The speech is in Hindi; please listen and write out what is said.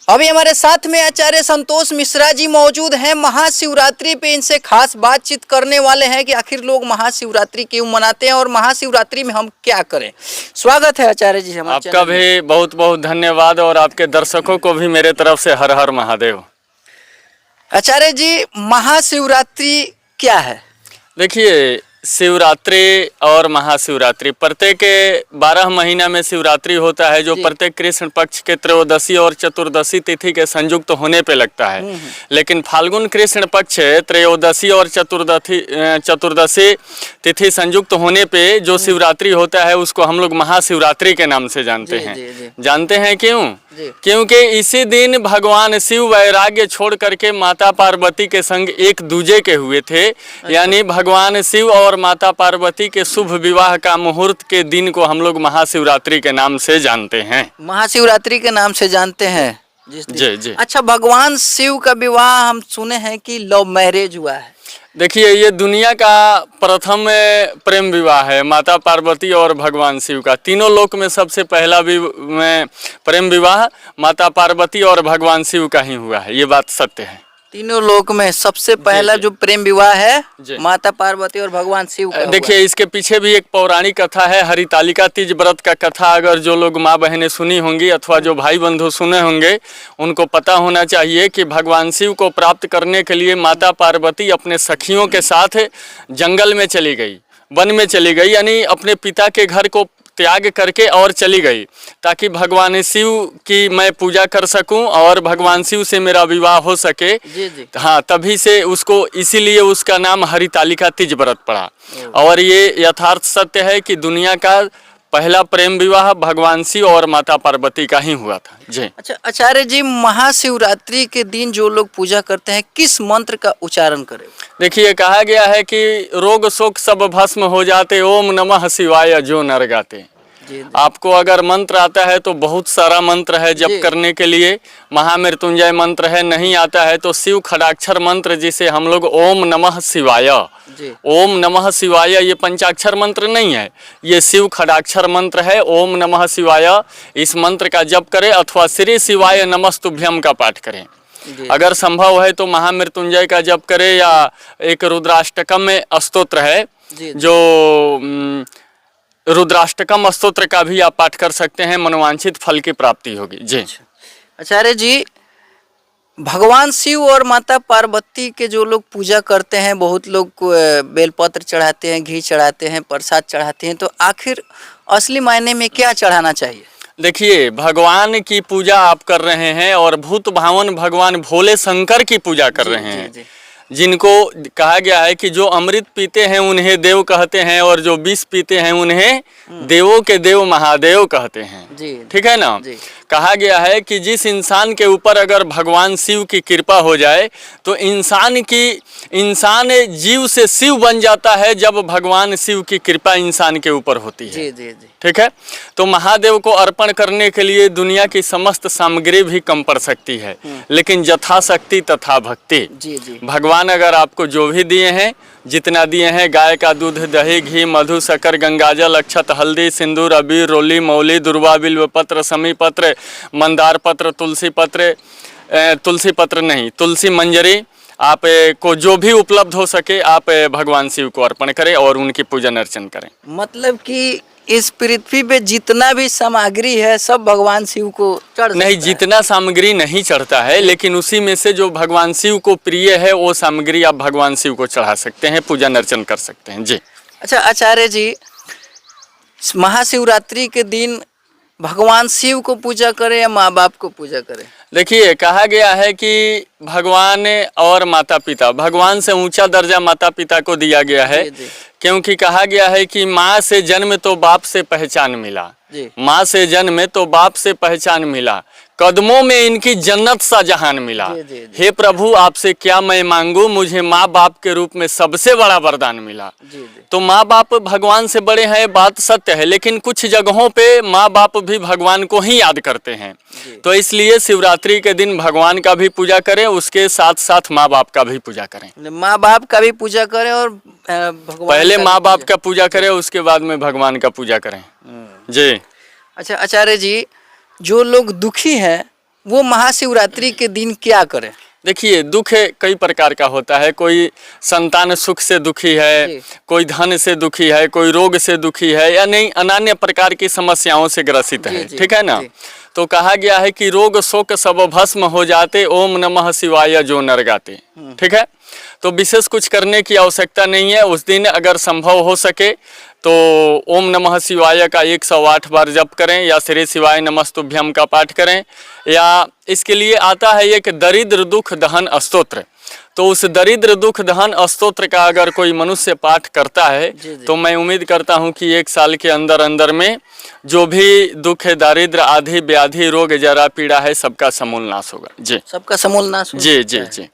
अभी हमारे साथ में आचार्य संतोष मिश्रा जी मौजूद हैं। महाशिवरात्रि पे इनसे खास बातचीत करने वाले हैं कि आखिर लोग महाशिवरात्रि क्यों मनाते हैं और महाशिवरात्रि में हम क्या करें। स्वागत है आचार्य जी हमारे आपका भी बहुत बहुत धन्यवाद और आपके दर्शकों को भी मेरे तरफ से हर हर महादेव। आचार्य जी, महाशिवरात्रि क्या है? देखिए, शिवरात्रि और महाशिवरात्रि प्रत्येक 12 महीना में शिवरात्रि होता है, जो प्रत्येक कृष्ण पक्ष के त्रयोदशी और चतुर्दशी तिथि के संयुक्त होने पे लगता है। लेकिन फाल्गुन कृष्ण पक्ष त्रयोदशी और चतुर्दशी तिथि संयुक्त होने पे जो शिवरात्रि होता है उसको हम लोग महाशिवरात्रि के नाम से जानते हैं। जानते हैं क्यों? क्योंकि इसी दिन भगवान शिव वैराग्य छोड़ करके माता पार्वती के संग एक दूजे के हुए थे। यानी भगवान शिव और माता पार्वती के शुभ विवाह का मुहूर्त के दिन को हम लोग महाशिवरात्रि के नाम से जानते हैं। महाशिवरात्रि के नाम से जानते हैं जी जी। अच्छा, भगवान शिव का विवाह हम सुने हैं कि लव मैरिज हुआ है। देखिए, ये दुनिया का प्रथम प्रेम विवाह है माता पार्वती और भगवान शिव का। तीनों लोक में सबसे पहला प्रेम विवाह माता पार्वती और भगवान शिव का ही हुआ है। ये बात सत्य है। तीनों लोक में सबसे पहला जो प्रेम विवाह है माता पार्वती और भगवान शिव का। देखिए, इसके पीछे भी एक पौराणिक कथा है, हरितालिका तीज व्रत का कथा। अगर जो लोग माँ बहनें सुनी होंगी अथवा जो भाई बंधु सुने होंगे उनको पता होना चाहिए कि भगवान शिव को प्राप्त करने के लिए माता पार्वती अपने सखियों के साथ जंगल में चली गई, वन में चली गई, यानी अपने पिता के घर को त्याग करके और चली गई ताकि भगवान शिव की मैं पूजा कर सकूं और भगवान शिव से मेरा विवाह हो सके। जी। हाँ, तभी से उसको, इसीलिए उसका नाम हरितालिका तीज व्रत पड़ा। और ये यथार्थ सत्य है कि दुनिया का पहला प्रेम विवाह भगवान शिव और माता पार्वती का ही हुआ था। जी। अच्छा आचार्य जी, महाशिवरात्रि के दिन जो लोग पूजा करते हैं किस मंत्र का उच्चारण करें? देखिए, कहा गया है कि रोग शोक सब भस्म हो जाते, ओम नमः शिवाय जो नर गाते। आपको अगर मंत्र आता है तो बहुत सारा मंत्र है जप करने के लिए। महामृत्युंजय मंत्र है, नहीं आता है तो शिव खड़ाक्षर मंत्र जिसे हम लोग ओम नमः शिवाय, ओम नमः शिवाय, ये पंचाक्षर मंत्र नहीं है, ये शिव खड़ाक्षर मंत्र है। ओम नमः शिवाय, इस मंत्र का जप करें अथवा श्री शिवाय नमस्तुभ्यम का पाठ करें। अगर संभव है तो महामृत्युंजय का जप करें, या एक रुद्राष्टकम में स्तोत्र है जो रुद्राष्टकम स्तोत्र का भी आप पाठ कर सकते हैं, मनोवांछित फल की प्राप्ति होगी। जी। आचार्य जी, भगवान शिव और माता पार्वती के जो लोग पूजा करते हैं, बहुत लोग बेलपत्र चढ़ाते हैं, घी चढ़ाते हैं, प्रसाद चढ़ाते हैं, तो आखिर असली मायने में क्या चढ़ाना चाहिए? देखिए, भगवान की पूजा आप कर रहे हैं और भूत भावन भगवान भोले शंकर की पूजा कर रहे हैं। जिनको कहा गया है कि जो अमृत पीते हैं उन्हें देव कहते हैं और जो विष पीते हैं उन्हें देवों के देव महादेव कहते हैं। ठीक है ना? कहा गया है कि जिस इंसान के ऊपर अगर भगवान शिव की कृपा हो जाए तो इंसान जीव से शिव बन जाता है जब भगवान शिव की कृपा इंसान के ऊपर होती है। ठीक है? तो महादेव को अर्पण करने के लिए दुनिया की समस्त सामग्री भी कम पड़ सकती है, लेकिन यथाशक्ति तथा भक्ति। भगवान अगर आपको जो भी दिए हैं, जितना दिए हैं, गाय का दूध, दही, घी, मधु, शक्कर, गंगाजल, अक्षत, हल्दी, सिंदूर, अबीर, रोली, मौली, दुर्वा, बिल्व पत्र, समी पत्र, मंदार पत्र, तुलसी मंजरी, आप को जो भी उपलब्ध हो सके आप भगवान शिव को अर्पण करें और उनकी पूजन अर्चन करें। मतलब कि इस पृथ्वी पे जितना भी सामग्री है सब भगवान शिव को चढ़ सकता नहीं, जितना सामग्री नहीं चढ़ता है, लेकिन उसी में से जो भगवान शिव को प्रिय है वो सामग्री आप भगवान शिव को चढ़ा सकते हैं, पूजन अर्चन कर सकते हैं। जी। अच्छा आचार्य जी, महाशिवरात्रि के दिन भगवान शिव को पूजा करें या माँ बाप को पूजा करें? देखिए, कहा गया है कि भगवान और माता पिता, भगवान से ऊंचा दर्जा माता पिता को दिया गया है। क्योंकि कहा गया है कि माँ से जन्म तो बाप से पहचान मिला, माँ से जन्म तो बाप से पहचान मिला, कदमों में इनकी जन्नत सा जहान मिला। हे प्रभु, आपसे क्या मैं मांगू, मुझे माँ बाप के रूप में सबसे बड़ा वरदान मिला। तो माँ बाप भगवान से बड़े हैं, बात सत्य है, लेकिन कुछ जगहों पे माँ बाप भी भगवान को ही याद करते हैं। तो इसलिए शिवरात्रि के दिन भगवान का भी पूजा करें, उसके साथ साथ माँ बाप का भी पूजा करें। माँ बाप का भी पूजा करें और पहले माँ बाप का पूजा करें, उसके बाद में भगवान का पूजा करें। जी। अच्छा आचार्य जी, जो लोग दुखी हैं वो महाशिवरात्रि के दिन क्या करें? देखिए, दुख कई प्रकार का होता है। कोई संतान सुख से दुखी है, जी। कोई धन से दुखी है, कोई रोग से दुखी है, या नहीं अन्य प्रकार की समस्याओं से ग्रसित जी, है। जी, ठीक है ना? जी। तो कहा गया है कि रोग शोक सब भस्म हो जाते, ओम नमः शिवाय जो नर गाते। ठीक है, तो विशेष कुछ करने की आवश्यकता नहीं है। उस दिन अगर संभव हो सके तो ओम नमः शिवाय का 108 बार जप करें, या श्री शिवाय नमस्तुभ्यम का पाठ करें, या इसके लिए आता है एक दरिद्र दुख दहन स्तोत्र। तो उस दरिद्र दुख दहन स्तोत्र का अगर कोई मनुष्य पाठ करता है जी, जी। तो मैं उम्मीद करता हूं कि 1 साल के अंदर अंदर में जो भी दुख दारिद्र आदि व्याधि रोग जरा पीड़ा है सबका समूल नाश होगा। जी, सबका समूल नाश हो जी, सकता जी, है। जी।